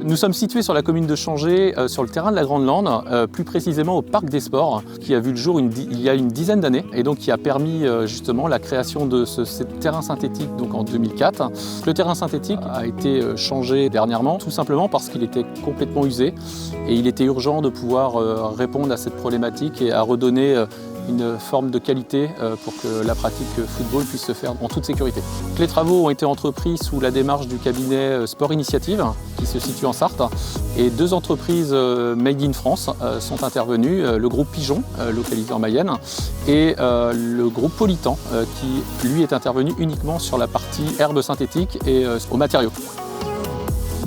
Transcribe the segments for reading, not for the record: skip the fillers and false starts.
Nous sommes situés sur la commune de Changé, sur le terrain de la Grande Lande, plus précisément au Parc des Sports, qui a vu le jour il y a une dizaine d'années et donc qui a permis justement la création de ce terrain synthétique donc en 2004. Le terrain synthétique a été changé dernièrement, tout simplement parce qu'il était complètement usé et il était urgent de pouvoir répondre à cette problématique et à redonner une forme de qualité pour que la pratique football puisse se faire en toute sécurité. Les travaux ont été entrepris sous la démarche du cabinet Sport Initiative qui se situe en Sarthe et deux entreprises made in France sont intervenues, le groupe Pigeon localisé en Mayenne et le groupe Politan qui lui est intervenu uniquement sur la partie herbe synthétique et aux matériaux.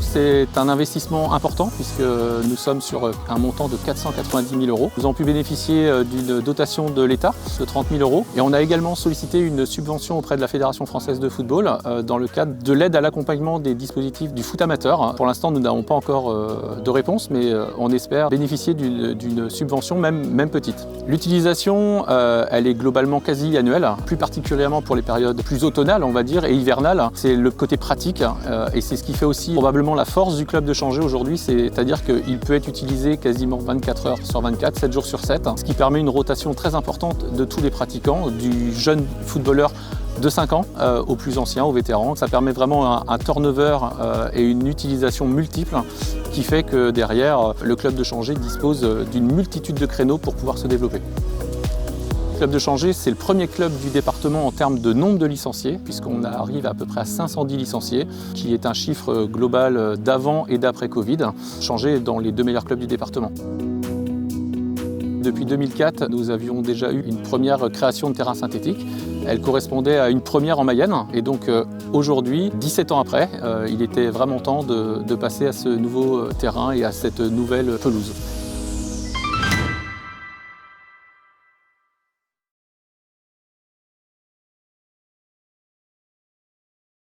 C'est un investissement important puisque nous sommes sur un montant de 490 000 €. Nous avons pu bénéficier d'une dotation de l'État de 30 000 € et on a également sollicité une subvention auprès de la Fédération française de football dans le cadre de l'aide à l'accompagnement des dispositifs du foot amateur. Pour l'instant, nous n'avons pas encore de réponse, mais on espère bénéficier d'une subvention même petite. L'utilisation, elle est globalement quasi annuelle, plus particulièrement pour les périodes plus automnales, on va dire, et hivernales. C'est le côté pratique et c'est ce qui fait aussi probablement la force du club de Changé aujourd'hui, c'est-à-dire qu'il peut être utilisé quasiment 24 heures sur 24, 7 jours sur 7, ce qui permet une rotation très importante de tous les pratiquants, du jeune footballeur de 5 ans aux plus anciens, aux vétérans. Ça permet vraiment un turnover et une utilisation multiple qui fait que derrière, le club de Changé dispose d'une multitude de créneaux pour pouvoir se développer. Le club de Changé, c'est le premier club du département en termes de nombre de licenciés, puisqu'on arrive à peu près à 510 licenciés, qui est un chiffre global d'avant et d'après Covid. Changé est dans les 2 meilleurs clubs du département. Depuis 2004, nous avions déjà eu une première création de terrain synthétique. Elle correspondait à une première en Mayenne. Et donc aujourd'hui, 17 ans après, il était vraiment temps de passer à ce nouveau terrain et à cette nouvelle pelouse.